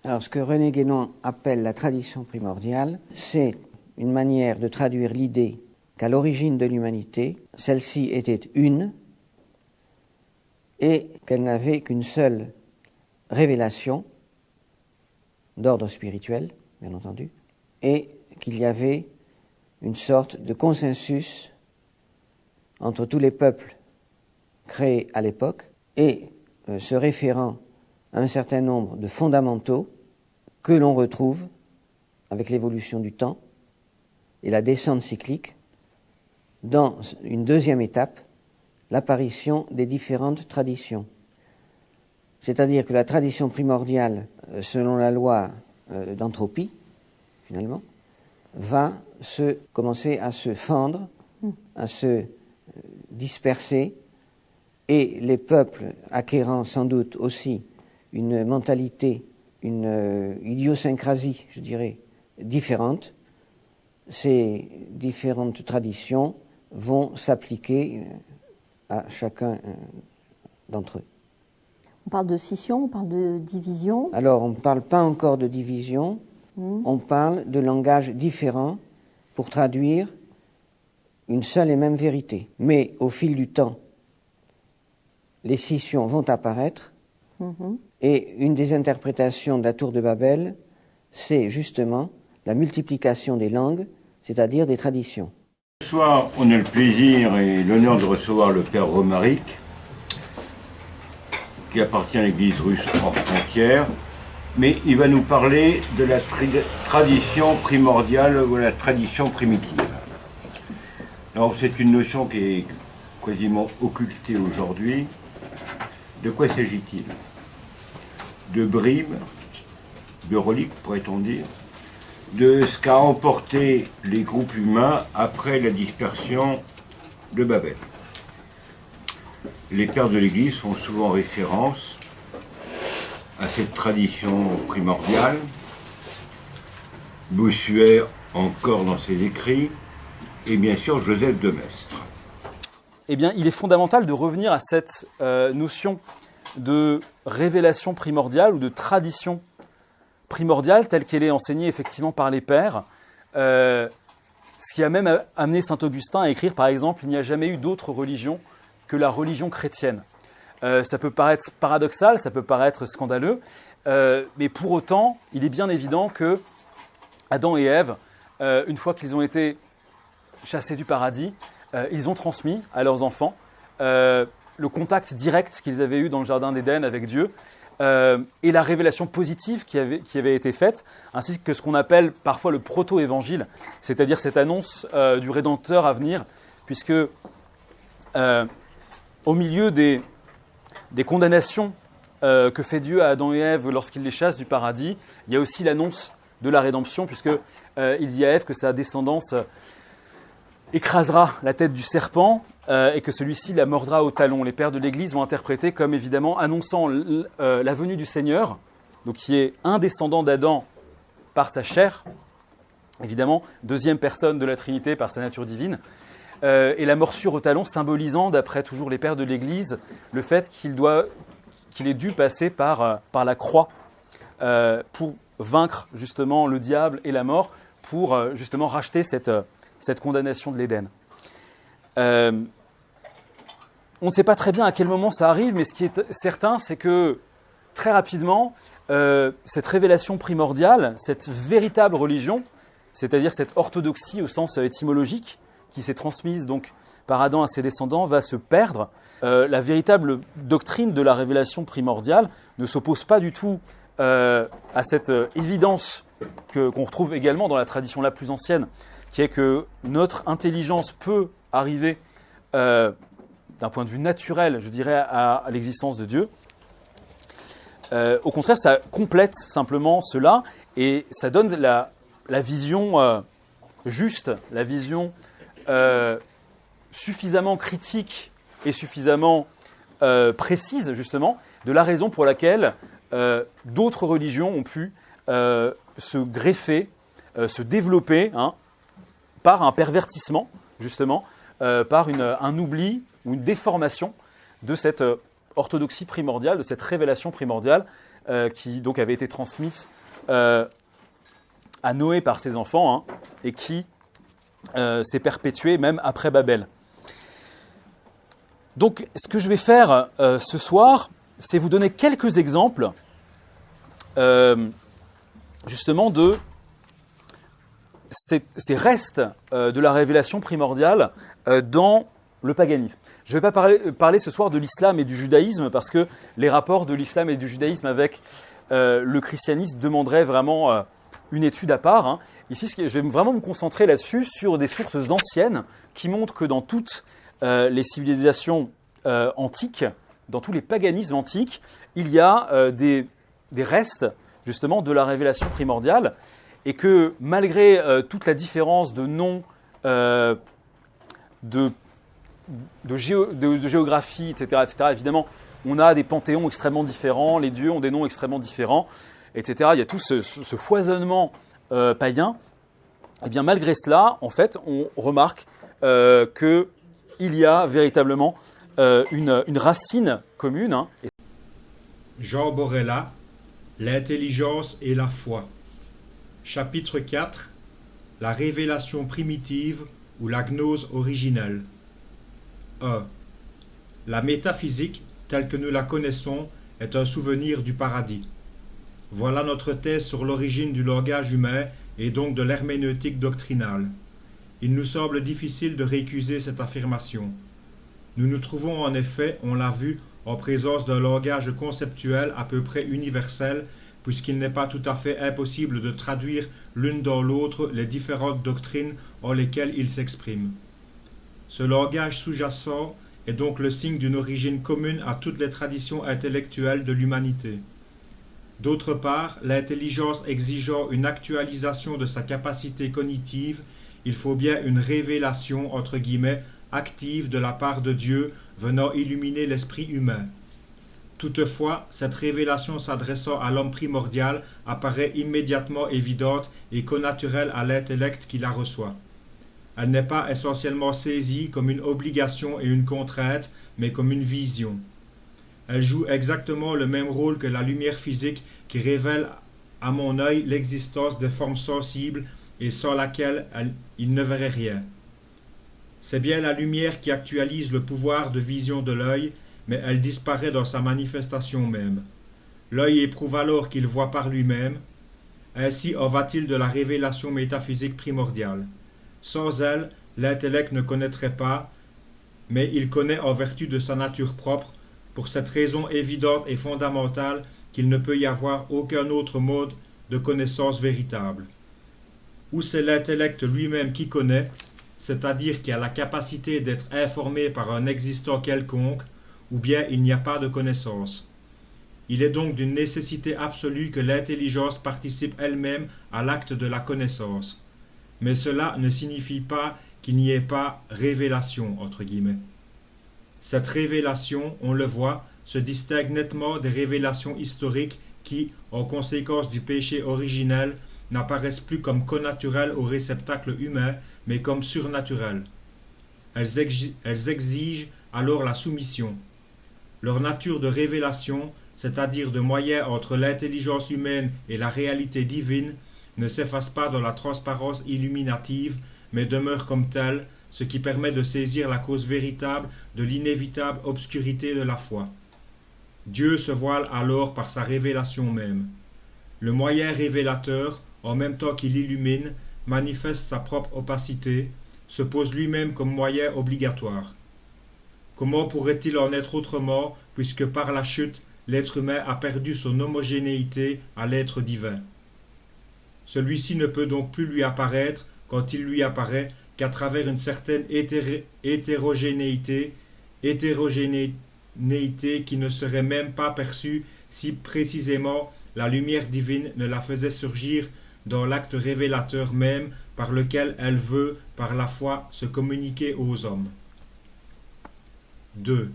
Alors, ce que René Guénon appelle la tradition primordiale, c'est une manière de traduire l'idée qu'à l'origine de l'humanité, celle-ci était une et qu'elle n'avait qu'une seule révélation d'ordre spirituel, bien entendu, et qu'il y avait une sorte de consensus entre tous les peuples créés à l'époque et se référant à un certain nombre de fondamentaux que l'on retrouve avec l'évolution du temps et la descente cyclique dans une deuxième étape, l'apparition des différentes traditions. C'est-à-dire que la tradition primordiale, selon la loi d'entropie, finalement, va commencer à se fendre, à se disperser, et les peuples acquérant sans doute aussi une mentalité, une idiosyncrasie, je dirais, différente, ces différentes traditions vont s'appliquer à chacun d'entre eux. On parle de scission, on parle de division. Alors, on ne parle pas encore de division, on parle de langages différents pour traduire une seule et même vérité. Mais au fil du temps, les scissions vont apparaître, et une des interprétations de la Tour de Babel, c'est justement la multiplication des langues, c'est-à-dire des traditions. Ce soir, on a le plaisir et l'honneur de recevoir le père Romaric, qui appartient à l'église russe hors frontières, mais il va nous parler de la tradition primordiale ou la tradition primitive. Alors c'est une notion qui est quasiment occultée aujourd'hui. De quoi s'agit-il? De bribes, de reliques, pourrait-on dire, de ce qu'a emporté les groupes humains après la dispersion de Babel. Les pères de l'Église font souvent référence à cette tradition primordiale. Bossuet encore dans ses écrits, et bien sûr Joseph de Maistre. Eh bien, il est fondamental de revenir à cette notion de révélation primordiale ou de tradition primordiale telle qu'elle est enseignée effectivement par les pères. Ce qui a même amené saint Augustin à écrire, par exemple, il n'y a jamais eu d'autre religion que la religion chrétienne. Ça peut paraître paradoxal, ça peut paraître scandaleux, mais pour autant, il est bien évident que Adam et Ève, une fois qu'ils ont été chassés du paradis, ils ont transmis à leurs enfants le contact direct qu'ils avaient eu dans le jardin d'Éden avec Dieu et la révélation positive qui avait été faite, ainsi que ce qu'on appelle parfois le proto-évangile, c'est-à-dire cette annonce du Rédempteur à venir, puisque au milieu des condamnations que fait Dieu à Adam et Ève lorsqu'il les chasse du paradis, il y a aussi l'annonce de la rédemption, puisqu'il dit à Ève que sa descendance écrasera la tête du serpent et que celui-ci la mordra au talon. Les pères de l'Église vont interpréter comme évidemment annonçant la venue du Seigneur, donc qui est un descendant d'Adam par sa chair, évidemment, deuxième personne de la Trinité par sa nature divine, et la morsure au talon symbolisant, d'après toujours les pères de l'Église, le fait qu'il ait dû passer par la croix pour vaincre justement le diable et la mort, pour justement racheter cette condamnation de l'Éden. On ne sait pas très bien à quel moment ça arrive, mais ce qui est certain, c'est que très rapidement, cette révélation primordiale, cette véritable religion, c'est-à-dire cette orthodoxie au sens étymologique, qui s'est transmise donc par Adam à ses descendants, va se perdre. La véritable doctrine de la révélation primordiale ne s'oppose pas du tout à cette évidence qu'on retrouve également dans la tradition la plus ancienne, qui est que notre intelligence peut arriver d'un point de vue naturel, je dirais, à l'existence de Dieu. Au contraire, ça complète simplement cela et ça donne la vision juste, la vision suffisamment critique et suffisamment précise, justement, de la raison pour laquelle d'autres religions ont pu se greffer, se développer, par un pervertissement, justement, par un oubli ou une déformation de cette orthodoxie primordiale, de cette révélation primordiale qui donc avait été transmise à Noé par ses enfants, hein, et qui s'est perpétuée même après Babel. Donc ce que je vais faire ce soir, c'est vous donner quelques exemples justement de ces restes de la révélation primordiale dans le paganisme. Je ne vais pas parler ce soir de l'islam et du judaïsme parce que les rapports de l'islam et du judaïsme avec le christianisme demanderaient vraiment une étude à part, hein. Ici, je vais vraiment me concentrer là-dessus sur des sources anciennes qui montrent que dans toutes les civilisations antiques, dans tous les paganismes antiques, il y a des restes justement de la révélation primordiale et que malgré toute la différence de noms, de géographie, etc., évidemment, on a des panthéons extrêmement différents, les dieux ont des noms extrêmement différents, etc. Il y a tout ce foisonnement païen. Et bien malgré cela, en fait, on remarque qu'il y a véritablement une racine commune. Hein. Jean Borella, l'intelligence et la foi. Chapitre 4. La révélation primitive ou la gnose originelle. 1. La métaphysique, telle que nous la connaissons, est un souvenir du paradis. Voilà notre thèse sur l'origine du langage humain et donc de l'herméneutique doctrinale. Il nous semble difficile de récuser cette affirmation. Nous nous trouvons en effet, on l'a vu, en présence d'un langage conceptuel à peu près universel, puisqu'il n'est pas tout à fait impossible de traduire l'une dans l'autre les différentes doctrines en lesquelles il s'exprime. Ce langage sous-jacent est donc le signe d'une origine commune à toutes les traditions intellectuelles de l'humanité. D'autre part, l'intelligence exigeant une actualisation de sa capacité cognitive, il faut bien une révélation, entre guillemets, active de la part de Dieu venant illuminer l'esprit humain. Toutefois, cette révélation s'adressant à l'homme primordial apparaît immédiatement évidente et connaturelle à l'intellect qui la reçoit. Elle n'est pas essentiellement saisie comme une obligation et une contrainte, mais comme une vision. Elle joue exactement le même rôle que la lumière physique qui révèle à mon œil l'existence des formes sensibles et sans laquelle il ne verrait rien. C'est bien la lumière qui actualise le pouvoir de vision de l'œil, mais elle disparaît dans sa manifestation même. L'œil éprouve alors qu'il voit par lui-même. Ainsi en va-t-il de la révélation métaphysique primordiale. Sans elle, l'intellect ne connaîtrait pas, mais il connaît en vertu de sa nature propre, pour cette raison évidente et fondamentale qu'il ne peut y avoir aucun autre mode de connaissance véritable. Ou c'est l'intellect lui-même qui connaît, c'est-à-dire qui a la capacité d'être informé par un existant quelconque, ou bien il n'y a pas de connaissance. Il est donc d'une nécessité absolue que l'intelligence participe elle-même à l'acte de la connaissance. Mais cela ne signifie pas qu'il n'y ait pas révélation, entre guillemets. Cette révélation, on le voit, se distingue nettement des révélations historiques qui, en conséquence du péché originel, n'apparaissent plus comme connaturelles au réceptacle humain, mais comme surnaturelles. Elles exigent alors la soumission. Leur nature de révélation, c'est-à-dire de moyen entre l'intelligence humaine et la réalité divine, ne s'efface pas dans la transparence illuminative, mais demeure comme telle, ce qui permet de saisir la cause véritable de l'inévitable obscurité de la foi. Dieu se voile alors par sa révélation même. Le moyen révélateur, en même temps qu'il illumine, manifeste sa propre opacité, se pose lui-même comme moyen obligatoire. Comment pourrait-il en être autrement, puisque par la chute, l'être humain a perdu son homogénéité à l'être divin? Celui-ci ne peut donc plus lui apparaître, quand il lui apparaît, qu'à travers une certaine hétérogénéité qui ne serait même pas perçue si précisément la lumière divine ne la faisait surgir dans l'acte révélateur même par lequel elle veut, par la foi, se communiquer aux hommes. 2.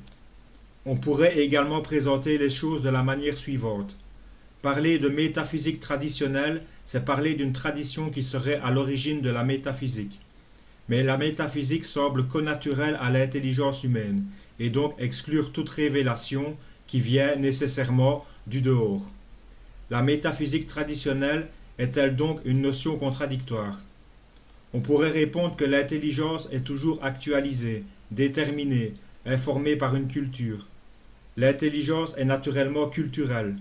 On pourrait également présenter les choses de la manière suivante. Parler de métaphysique traditionnelle, c'est parler d'une tradition qui serait à l'origine de la métaphysique. Mais la métaphysique semble connaturelle à l'intelligence humaine, et donc exclure toute révélation, qui vient nécessairement du dehors. La métaphysique traditionnelle est-elle donc une notion contradictoire? On pourrait répondre que l'intelligence est toujours actualisée, déterminée, informée par une culture. L'intelligence est naturellement culturelle.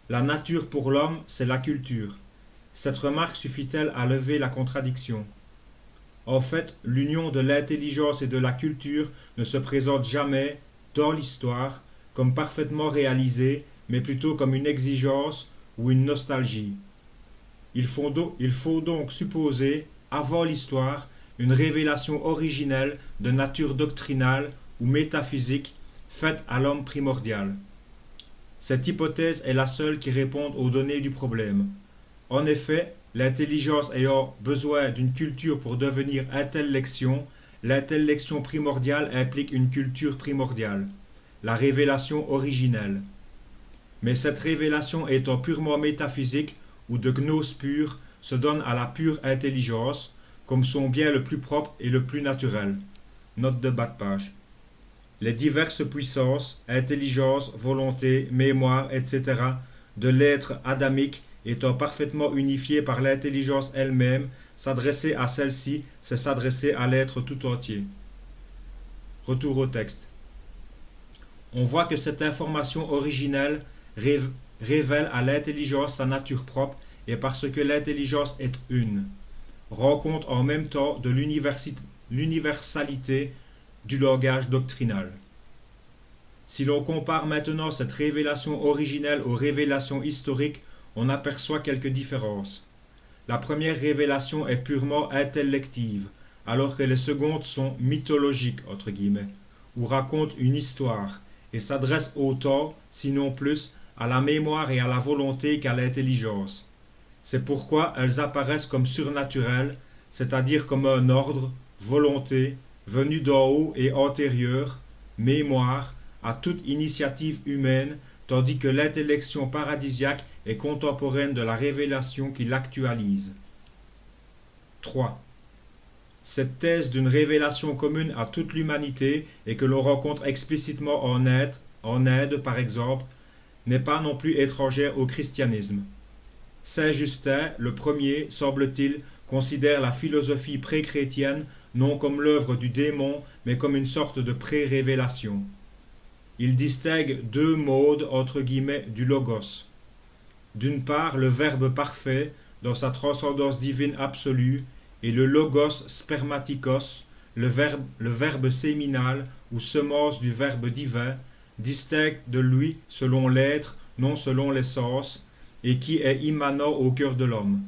La nature pour l'homme, c'est la culture. Cette remarque suffit-elle à lever la contradiction? En fait, l'union de l'intelligence et de la culture ne se présente jamais, dans l'histoire, comme parfaitement réalisée, mais plutôt comme une exigence ou une nostalgie. Il faut donc supposer, avant l'histoire, une révélation originelle de nature doctrinale ou métaphysique faite à l'homme primordial. Cette hypothèse est la seule qui réponde aux données du problème. En effet, l'intelligence ayant besoin d'une culture pour devenir intellection, l'intellection primordiale implique une culture primordiale, la révélation originelle. Mais cette révélation étant purement métaphysique ou de gnose pure, se donne à la pure intelligence, comme son bien le plus propre et le plus naturel. Note de bas de page. Les diverses puissances, intelligence, volonté, mémoire, etc., de l'être adamique étant parfaitement unifiées par l'intelligence elle-même, s'adresser à celle-ci, c'est s'adresser à l'être tout entier. Retour au texte. On voit que cette information originelle révèle à l'intelligence sa nature propre, et parce que l'intelligence est une, rend compte en même temps de l'universalité du langage doctrinal. Si l'on compare maintenant cette révélation originelle aux révélations historiques, on aperçoit quelques différences. La première révélation est purement intellective, alors que les secondes sont mythologiques, entre guillemets, ou racontent une histoire, et s'adressent autant, sinon plus, à la mémoire et à la volonté qu'à l'intelligence. C'est pourquoi elles apparaissent comme surnaturelles, c'est-à-dire comme un ordre, volonté, venu d'en haut et antérieur, mémoire, à toute initiative humaine, tandis que l'intellection paradisiaque est contemporaine de la révélation qui l'actualise. 3. Cette thèse d'une révélation commune à toute l'humanité et que l'on rencontre explicitement en Inde par exemple, n'est pas non plus étrangère au christianisme. Saint Justin, le premier, semble-t-il, considère la philosophie pré-chrétienne non comme l'œuvre du démon, mais comme une sorte de pré-révélation. Il distingue deux modes entre guillemets du logos. D'une part, le Verbe parfait, dans sa transcendance divine absolue, et le logos spermatikos, le verbe séminal ou semence du Verbe divin, distinct de lui selon l'être, non selon l'essence, et qui est immanent au cœur de l'homme.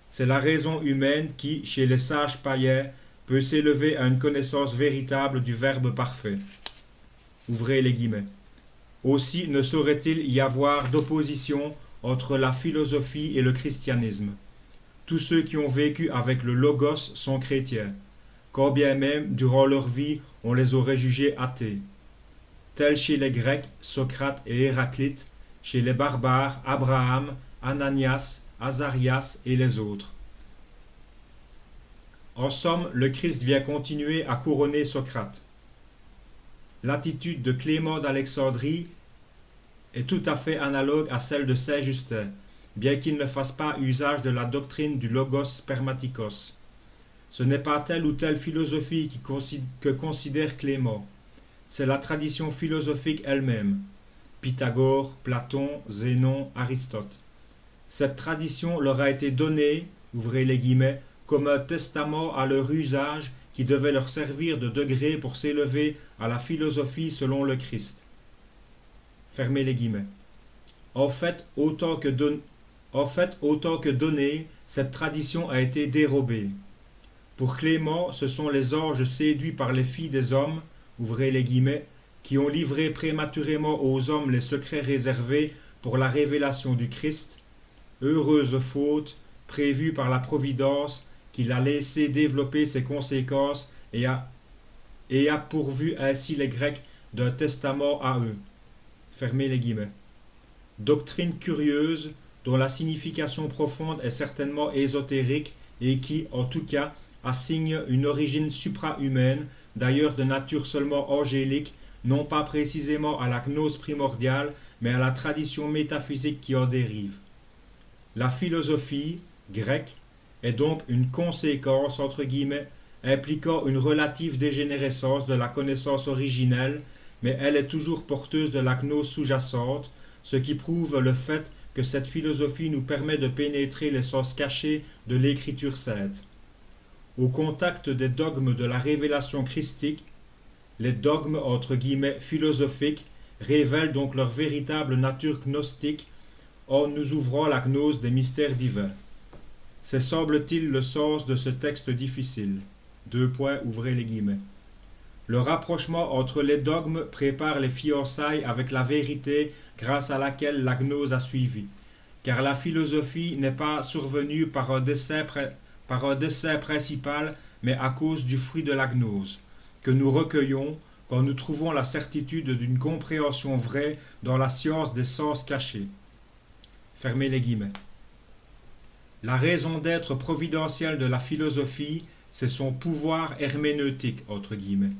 C'est la raison humaine qui, chez les sages païens, peut s'élever à une connaissance véritable du Verbe parfait. Ouvrez les guillemets. Aussi ne saurait-il y avoir d'opposition entre la philosophie et le christianisme. Tous ceux qui ont vécu avec le Logos sont chrétiens, quand bien même, durant leur vie, on les aurait jugés athées. Tels chez les Grecs, Socrate et Héraclite, chez les barbares, Abraham, Ananias, Azarias et les autres. En somme, le Christ vient continuer à couronner Socrate. L'attitude de Clément d'Alexandrie est tout à fait analogue à celle de Saint Justin, bien qu'il ne fasse pas usage de la doctrine du logos spermatikos. Ce n'est pas telle ou telle philosophie que considère Clément, c'est la tradition philosophique elle-même. Pythagore, Platon, Zénon, Aristote. Cette tradition leur a été donnée, ouvrez les guillemets, comme un testament à leur usage qui devait leur servir de degré pour s'élever à la philosophie selon le Christ. Fermez les guillemets. En fait, autant que donnée, cette tradition a été dérobée. Pour Clément, ce sont les anges séduits par les filles des hommes, ouvrez les guillemets, qui ont livré prématurément aux hommes les secrets réservés pour la révélation du Christ, heureuse faute, prévue par la Providence, qu'il a laissé développer ses conséquences et a pourvu ainsi les Grecs d'un testament à eux. Fermez les guillemets. Doctrine curieuse, dont la signification profonde est certainement ésotérique et qui, en tout cas, assigne une origine supra-humaine, d'ailleurs de nature seulement angélique, non pas précisément à la gnose primordiale, mais à la tradition métaphysique qui en dérive. La philosophie grecque est donc une conséquence, entre guillemets, impliquant une relative dégénérescence de la connaissance originelle, mais elle est toujours porteuse de la gnose sous-jacente, ce qui prouve le fait que cette philosophie nous permet de pénétrer les sens cachés de l'écriture sainte. Au contact des dogmes de la révélation christique, les dogmes entre guillemets philosophiques révèlent donc leur véritable nature gnostique en nous ouvrant la gnose des mystères divins. C'est semble-t-il le sens de ce texte difficile. Ouvrez les guillemets. Le rapprochement entre les dogmes prépare les fiançailles avec la vérité grâce à laquelle la gnose a suivi, car la philosophie n'est pas survenue par un dessein principal, mais à cause du fruit de la gnose, que nous recueillons quand nous trouvons la certitude d'une compréhension vraie dans la science des sens cachés. Fermez les guillemets. La raison d'être providentielle de la philosophie, c'est son pouvoir herméneutique, entre guillemets.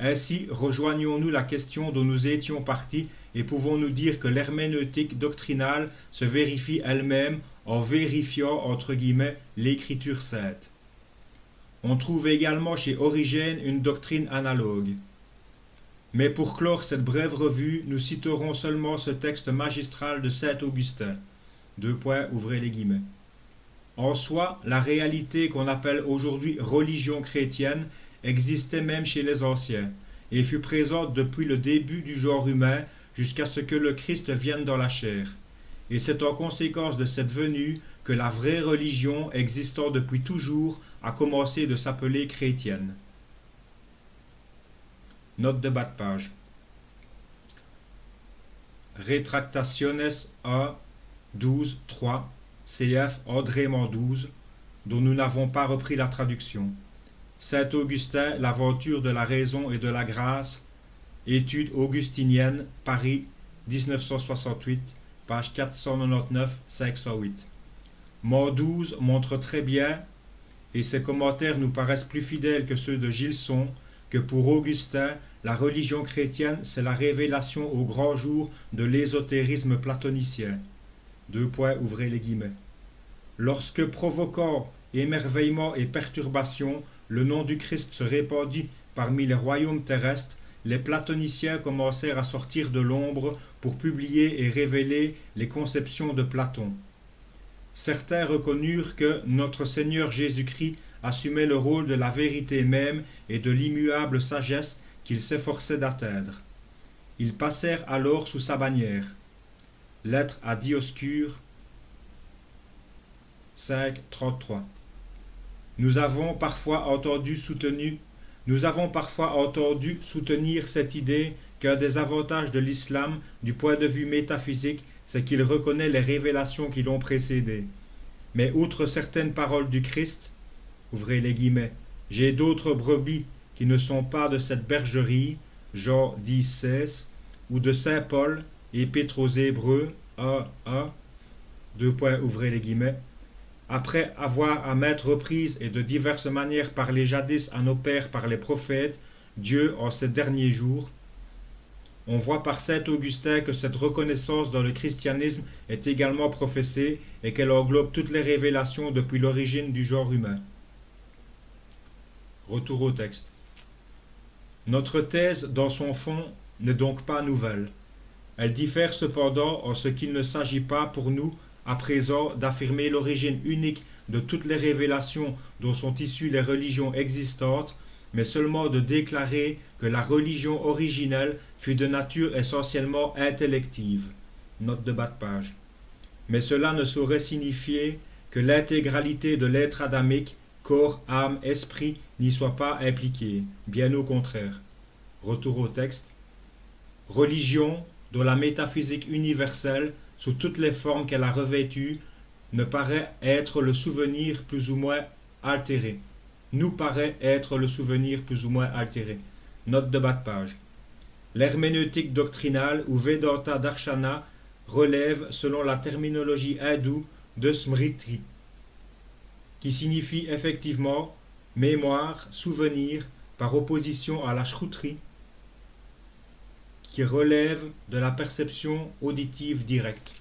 Ainsi, rejoignons-nous la question dont nous étions partis et pouvons-nous dire que l'herméneutique doctrinale se vérifie elle-même en vérifiant, entre guillemets, l'écriture sainte. On trouve également chez Origène une doctrine analogue. Mais pour clore cette brève revue, nous citerons seulement ce texte magistral de saint Augustin. Ouvrez les guillemets. En soi, la réalité qu'on appelle aujourd'hui religion chrétienne existait même chez les anciens, et fut présente depuis le début du genre humain jusqu'à ce que le Christ vienne dans la chair. Et c'est en conséquence de cette venue que la vraie religion, existant depuis toujours, a commencé de s'appeler chrétienne. Note de bas de page. Retractationes 1, 12, 3, cf. Andrément 12, dont nous n'avons pas repris la traduction. Saint Augustin, l'aventure de la raison et de la grâce, étude augustinienne, Paris, 1968, page 499-508. Mot 12 montre très bien, et ses commentaires nous paraissent plus fidèles que ceux de Gilson, que pour Augustin, la religion chrétienne, c'est la révélation au grand jour de l'ésotérisme platonicien. Ouvrez les guillemets. Lorsque, provoquant émerveillement et perturbation, le nom du Christ se répandit parmi les royaumes terrestres, les platoniciens commencèrent à sortir de l'ombre pour publier et révéler les conceptions de Platon. Certains reconnurent que notre Seigneur Jésus-Christ assumait le rôle de la vérité même et de l'immuable sagesse qu'il s'efforçait d'atteindre. Ils passèrent alors sous sa bannière. Lettre à Dioscure 5.33. Nous avons parfois entendu soutenir cette idée qu'un des avantages de l'islam, du point de vue métaphysique, c'est qu'il reconnaît les révélations qui l'ont précédé. Mais outre certaines paroles du Christ, ouvrez les guillemets, j'ai d'autres brebis qui ne sont pas de cette bergerie, Jean 10,16, ou de saint Paul, Épître aux Hébreux 1:1, ouvrez les guillemets, après avoir à maintes reprises et de diverses manières parlé jadis à nos pères par les prophètes, Dieu en ces derniers jours, on voit par saint Augustin que cette reconnaissance dans le christianisme est également professée et qu'elle englobe toutes les révélations depuis l'origine du genre humain. Retour au texte. Notre thèse, dans son fond, n'est donc pas nouvelle. Elle diffère cependant en ce qu'il ne s'agit pas pour nous, à présent, d'affirmer l'origine unique de toutes les révélations dont sont issues les religions existantes, mais seulement de déclarer que la religion originelle fut de nature essentiellement intellective. Note de bas de page. Mais cela ne saurait signifier que l'intégralité de l'être adamique, corps, âme, esprit, n'y soit pas impliquée, bien au contraire. Retour au texte. Religion, dont la métaphysique universelle, sous toutes les formes qu'elle a revêtues, ne paraît être le souvenir plus ou moins altéré. Nous paraît être le souvenir plus ou moins altéré. Note de bas de page. L'herméneutique doctrinale ou Vedanta Darshana relève, selon la terminologie hindoue, de smriti, qui signifie effectivement mémoire, souvenir, par opposition à la shrutri, qui relèvent de la perception auditive directe.